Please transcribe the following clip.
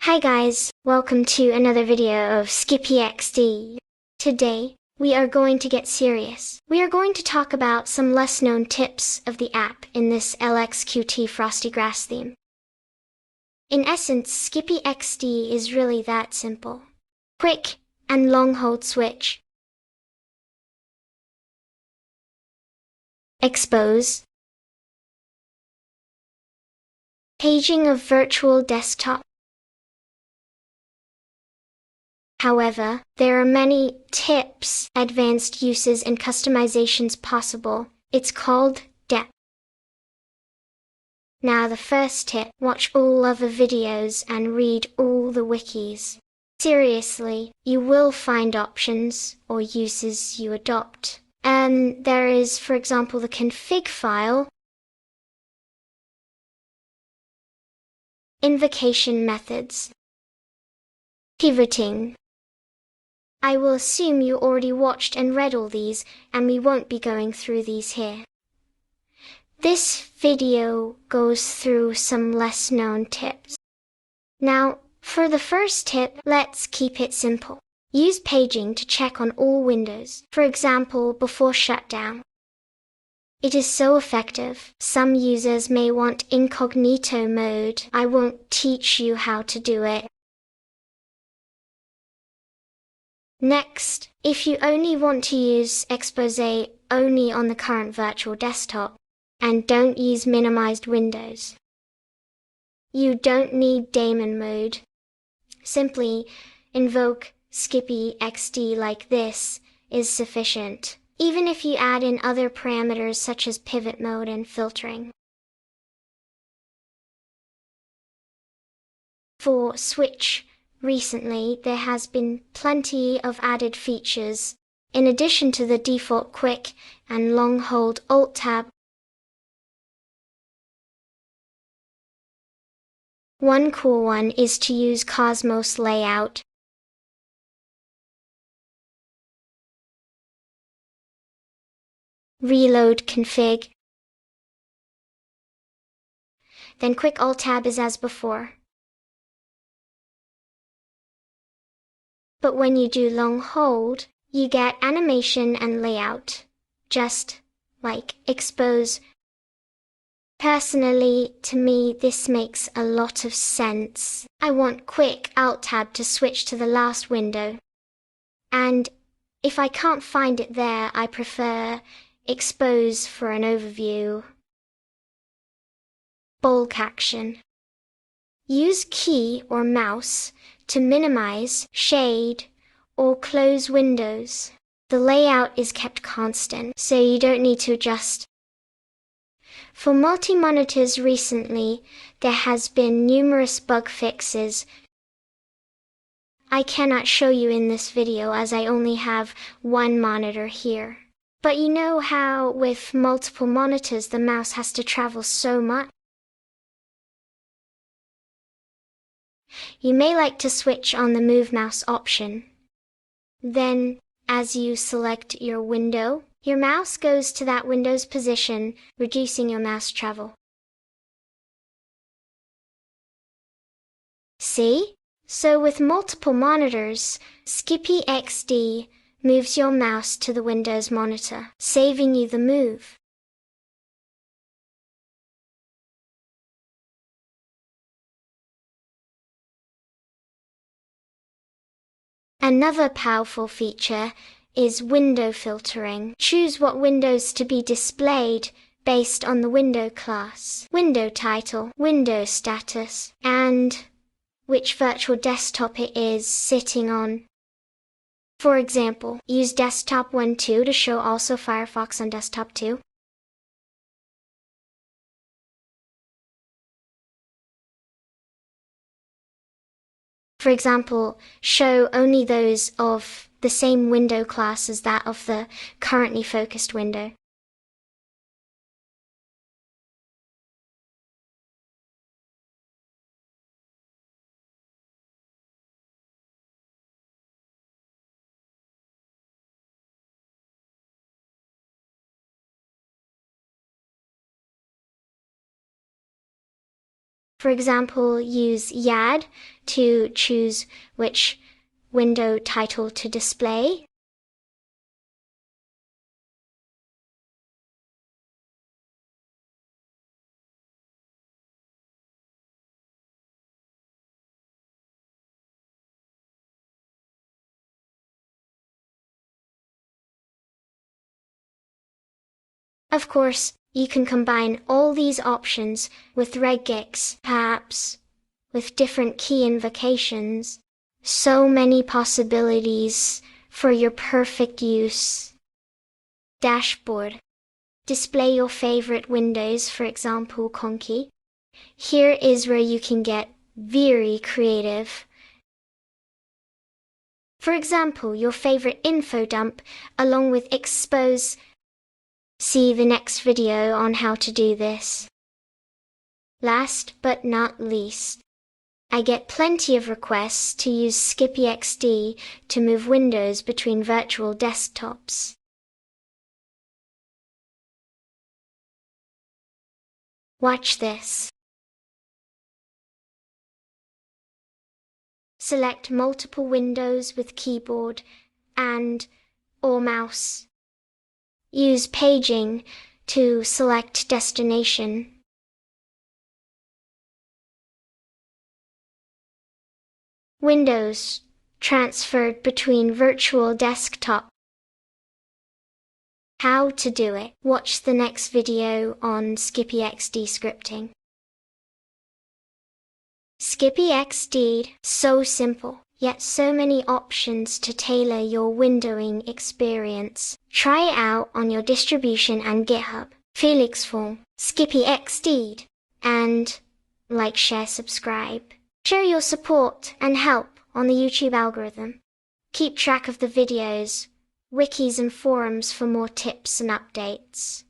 Hi guys, welcome to another video of Skippy-xd. Today, we are going to get serious. We are going to talk about some less known tips of the app in this LXQT Frosty Grass theme. In essence, Skippy-xd is really that simple. Quick and long hold switch. Expose. Paging of virtual desktop. However, there are many tips, advanced uses, and customizations possible. It's called depth. Now the first tip, watch all other videos and read all the wikis. Seriously, you will find options or uses you adopt. There is, for example, the config file, invocation methods, pivoting. I will assume you already watched and read all these, and we won't be going through these here. This video goes through some less known tips. Now, for the first tip, let's keep it simple. Use paging to check on all windows, for example, before shutdown. It is so effective. Some users may want incognito mode. I won't teach you how to do it. Next, if you only want to use Expose only on the current virtual desktop, and don't use minimized windows, you don't need daemon mode. Simply invoke Skippy-xd like this is sufficient, even if you add in other parameters such as pivot mode and filtering. For Switch, recently, there has been plenty of added features, in addition to the default quick and long hold Alt-Tab. One cool one is to use Cosmos layout. Reload config. Then quick Alt-Tab is as before. But when you do long hold, you get animation and layout, just like Expose. Personally, to me, this makes a lot of sense. I want quick Alt-Tab to switch to the last window. And if I can't find it there, I prefer Expose for an overview. Bulk action. Use key or mouse to minimize, shade, or close windows. The layout is kept constant, so you don't need to adjust. For multi-monitors recently, there has been numerous bug fixes. I cannot show you in this video as I only have one monitor here. But you know how with multiple monitors the mouse has to travel so much? You may like to switch on the Move Mouse option. Then, as you select your window, your mouse goes to that window's position, reducing your mouse travel. See? So with multiple monitors, Skippy-xd moves your mouse to the Windows monitor, saving you the move. Another powerful feature is window filtering. Choose what windows to be displayed based on the window class, window title, window status, and which virtual desktop it is sitting on. For example, use Desktop 1.2 to show also Firefox on Desktop 2. For example, show only those of the same window class as that of the currently focused window. For example, use YAD to choose which window title to display. Of course, you can combine all these options with regex, perhaps with different key invocations. So many possibilities for your perfect use. Dashboard. Display your favorite windows, for example, Conky. Here is where you can get very creative. For example, your favorite info dump along with expose. See the next video on how to do this. Last but not least, I get plenty of requests to use Skippy-xd to move windows between virtual desktops. Watch this. Select multiple windows with keyboard and/or mouse. Use paging to select destination. Windows transferred between virtual desktop. How to do it? Watch the next video on Skippy-xd scripting. Skippy-xd, so simple, yet so many options to tailor your windowing experience. Try it out on your distribution and GitHub. Felix form, Skippy-xd, and like, share, subscribe. Show your support and help on the YouTube algorithm. Keep track of the videos, wikis and forums for more tips and updates.